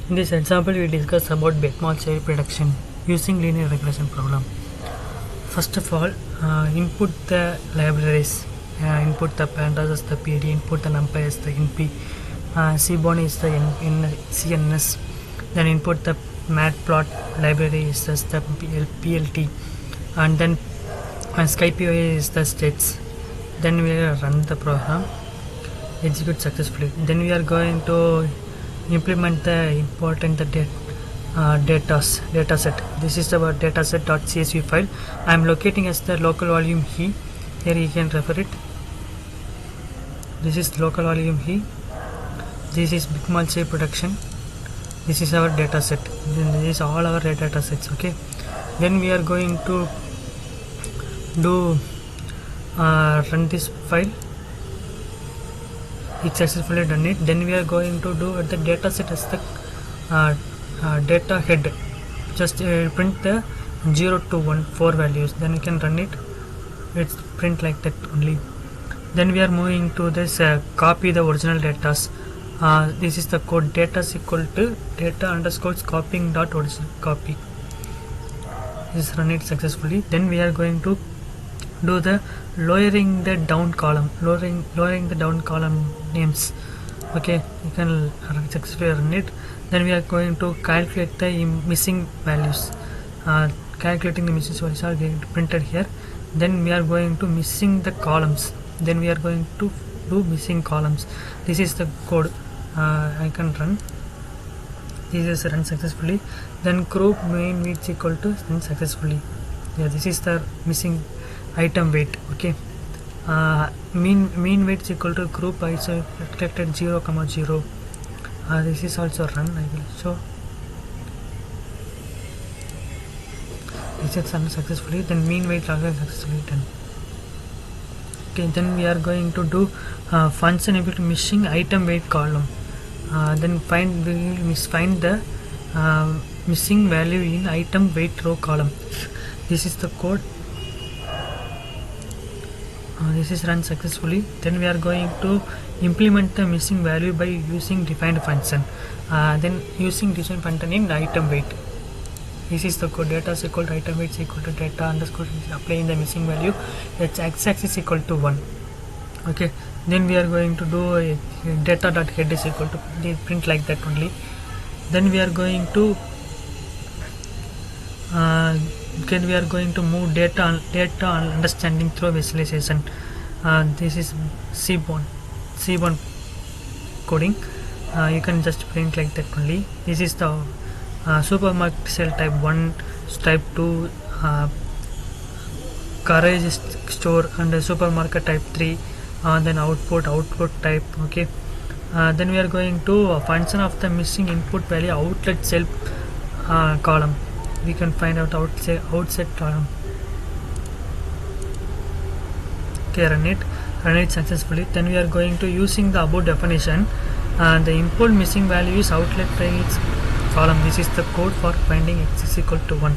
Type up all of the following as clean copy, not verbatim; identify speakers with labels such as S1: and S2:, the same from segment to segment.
S1: In this example, we discuss about Beckman shape reduction using linear regression problem. First of all, input the libraries, input the pandas, the PD, input the numpy as the NP, Seaborn is the CNS, then input the matplot library is just the PLT, and then SkyPOA is the states. Then we run the program, execute successfully. Then we are going to implement the important data set. This is our dataset.csv file. I am locating as the local volume he. Here you can refer it. This is local volume he. This is Beckman shape production. This is our data set. This is all our data sets. Okay. Then we are going to do run this file. It successfully done it. Then we are going to do the data set as the data head. Just print the 0 to 1 4 values. Then you can run it. It's print like that only. Then we are moving to this copy the original data. This is the code data is equal to data underscore copying dot original copy. Just run it successfully. Then we are going to do the lowering the down column, lowering the down column names. Okay, you can successfully run it. Then we are going to calculate the missing values. Calculating the missing values are getting printed here. Then we are going to missing the columns. Then we are going to do missing columns. This is the code. I can run. This is run successfully. Then group main weight equal to run successfully. Yeah, this is the missing item weight. Okay, mean weight is equal to group I so reflected 0, 0. This is also run. I will show. This is run successfully. Then mean weight also successfully done. Okay, then we are going to do function able to missing item weight column. Then we will find the missing value in item weight row column. This is the code. This is run successfully. Then we are going to implement the missing value by using defined function. Then using defined function in item weight. This is the code. Data is equal to item weight is equal to data underscore applying the missing value. Its x-axis equal to 1. Okay. Then we are going to do data dot head is equal to print like that only. Then we are going to move data understanding through visualization. This is Seaborn coding. You can just print like that only. This is the supermarket cell type 1, type 2, garage store, and supermarket type 3. Then output type. Okay. Then we are going to function of the missing input value outlet cell column. We can find out outset column. Okay, run it successfully. Then we are going to using the above definition. The input missing value is outlet range column. This is the code for finding x is equal to 1.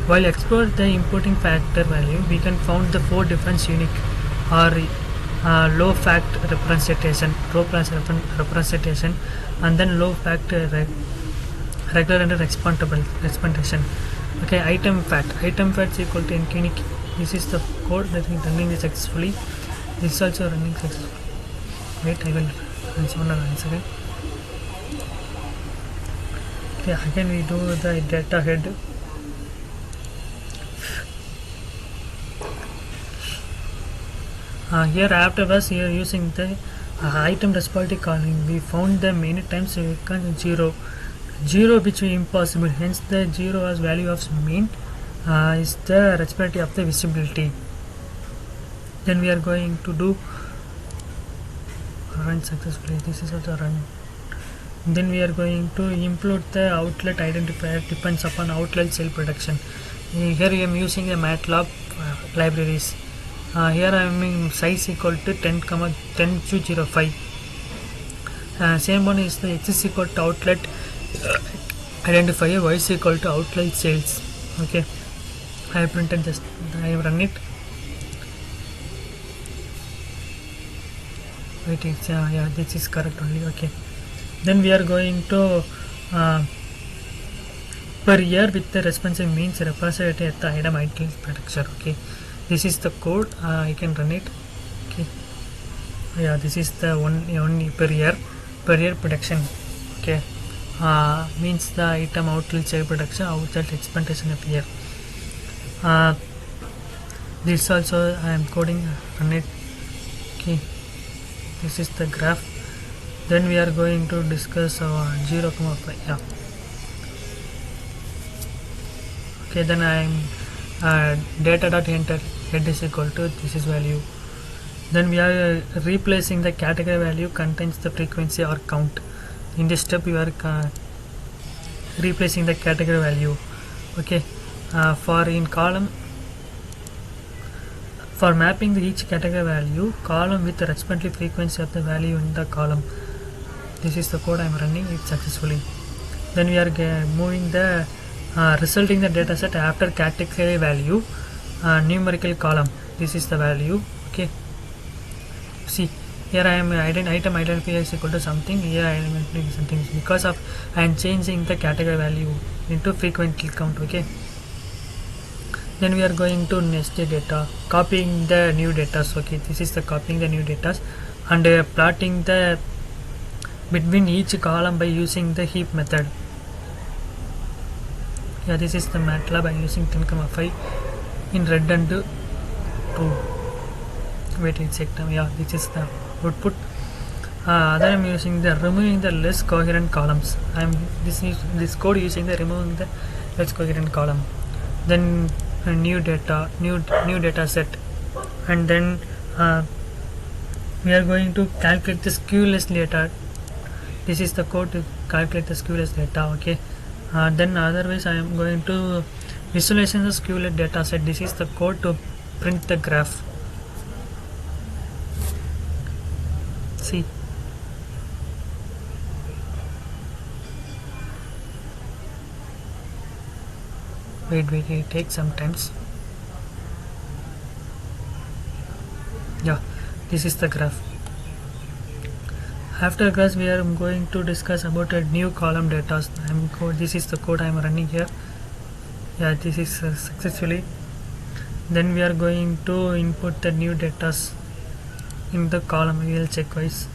S1: While explore the inputting factor value, we can found the 4 different unique or low fact representation, and then low fact regular and representation. Okay, item fact is equal to unique. This is the code that is running successfully. This is also running successfully. Wait, I will run one second. Okay, again we do the data head. Here afterwards we are using the item responsivity calling. We found the many times we can 0 which is impossible, hence the 0 as value of mean is the responsivity of the visibility. Then we are going to do run successfully. This is also run. Then we are going to import the outlet identifier depends upon outlet cell production. Here I am using the MATLAB libraries. Here I am in size equal to 10 to 05. Same one is the x is equal to outlet identifier, y is equal to outlet cells. Okay, I have printed this. I have run it. Wait, it's yeah, this is correct only. Okay, Then we are going to per year with the responsive means represented at the item idle production. Okay, this is the code. I can run it. Okay, yeah, this is the one per year production. Okay, means the item outlet child production, outlet expectation of year. This also I am coding, run it. Okay, this is the graph. Then we are going to discuss 0,5. Yeah. Okay, then I am data dot enter head is equal to this is value. Then we are replacing the category value contains the frequency or count. In this step we are replacing the category value. Okay, for in column, for mapping the each category value column with the respective frequency of the value in the column. This is the code I am running it successfully. Then we are moving the resulting the data set after category value numerical column. This is the value. Okay, see here I am item identifier is equal to something. Here I am identifying something because of I am changing the category value into frequently count. Okay, then we are going to nested data, copying the new data. Okay, this is the copying the new data and plotting the between each column by using the heap method. Yeah, this is the MATLAB. I am using 10,5 in red and true. Wait, it's sector. Yeah, this is the output. Then I am using the removing the less coherent columns. I am this code using the removing the less coherent column. Then new data set, and then we are going to calculate the skew-less data. This is the code to calculate the skew-less data. Okay, then otherwise I am going to visualization the skew-less data set. This is the code to print the graph. See, wait, it takes some times. Yeah, this is the graph. After class we are going to discuss about a new column data. This is the code I am running here. Yeah, this is successfully. Then we are going to input the new data in the column. We will check wise.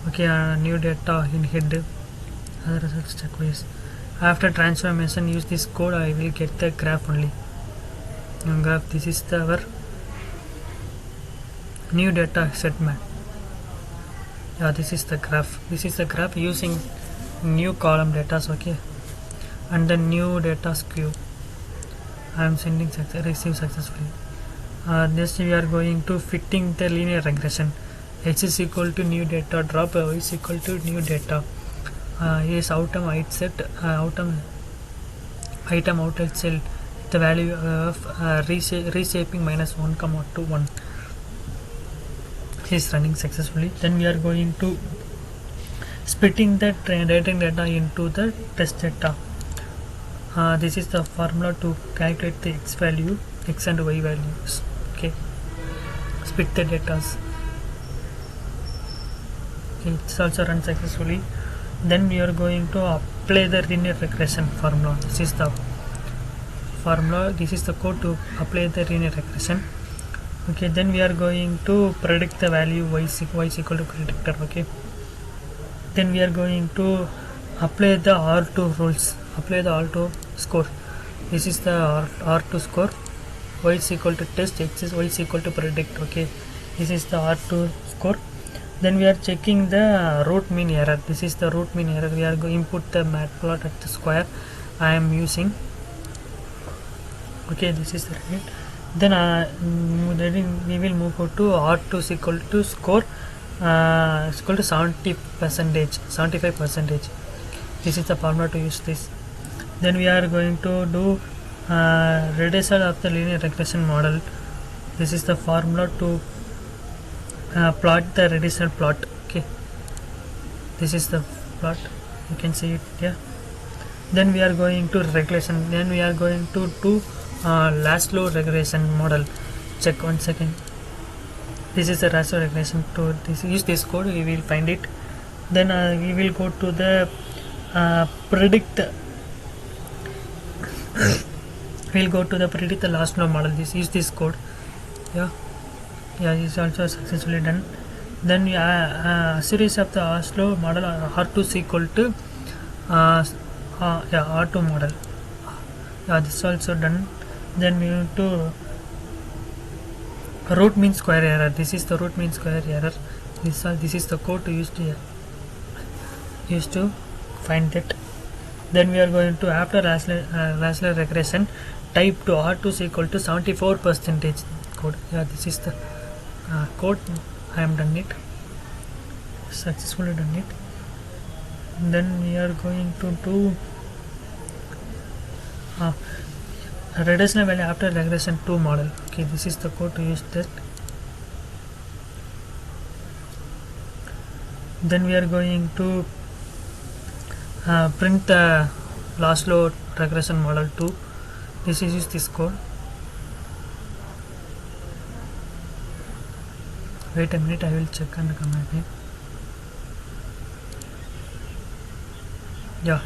S1: Okay, new data in head, other results check wise. After transformation use this code I will get the graph only. Graph, this is the our new data set map. Yeah, this is the graph using new column data. Okay, and the new data skew I am sending receive successfully. Next we are going to fitting the linear regression. X is equal to new data drop, Y is equal to new data. Is item height set item outlet cell the value of reshaping minus 1, 2, 1 is running successfully. Then we are going to splitting the data into the test data. This is the formula to calculate the x value, x and y values. Okay, split the data. Okay, it's also run successfully. Then we are going to apply the linear regression formula. This is the formula. This is the code to apply the linear regression. Okay, then we are going to predict the value y is equal to predictor. Okay, then we are going to apply the R2 rules. Apply the R2 score. This is the R2 score. Y is equal to test, x is y is equal to predict. Okay, this is the R2 score. Then we are checking the root mean error. This is the root mean error. We are going to input the matplot at the square I am using. Okay, this is the right. Then we will move out to R2 is equal to score is equal to 75%. This is the formula to use this. Then we are going to do reduction of the linear regression model. This is the formula to plot the reduction plot. Okay, this is the plot, you can see it here. Then we are going to regression. Then we are going to do Laszlo regression model. Check 1 second. This is the Laszlo regression. To use this code we will find it. Then we will go to the predict. We'll go to the predict the last law model. This is this code. Yeah, it's also successfully done. Then series of the Oslo model R2 is equal to R2 model. This is also done. Then we need to root mean square error. This is the root mean square error. This is the code to use to find that. Then we are going to, after Lassler regression, type to R2 is equal to 74% code. This is the code. I am done it, successfully done it. Then we are going to do reduction value after regression 2 model. Okay, this is the code to use that. Then we are going to print the last load regression model 2. This is this code. Wait a minute, I will check and come again.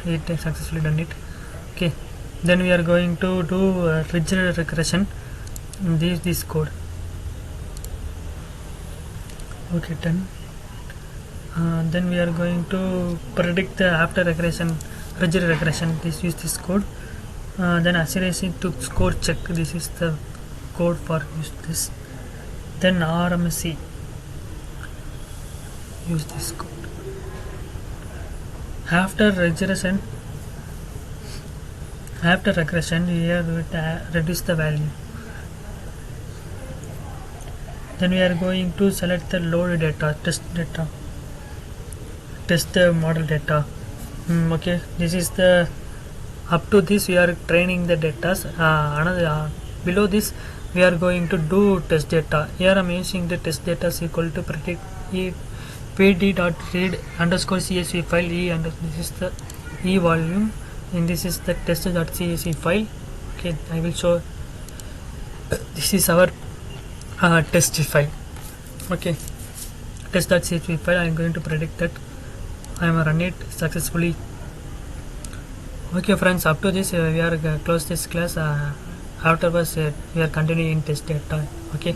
S1: It has successfully done it. Okay, then we are going to do rigid regression. This code. Okay, done. Then we are going to predict the after regression, rigid regression. This code. Then accuracy to score check. This is the code for use this. Then RMC. Use this code. After regression, we are going to reduce the value. Then we are going to select the load data, test the model data. Okay, this is the, up to this we are training the data. Below this we are going to do test data. Here I am using the test data is equal to predict pd.read underscore csv file and this is the e volume and this is the test.csv file. Okay, I will show. This is our test file. Okay, test.csv file. I am going to predict that. I am run it successfully. Okay friends, up to this we are close this class. Afterwards we are continuing in test data. Okay.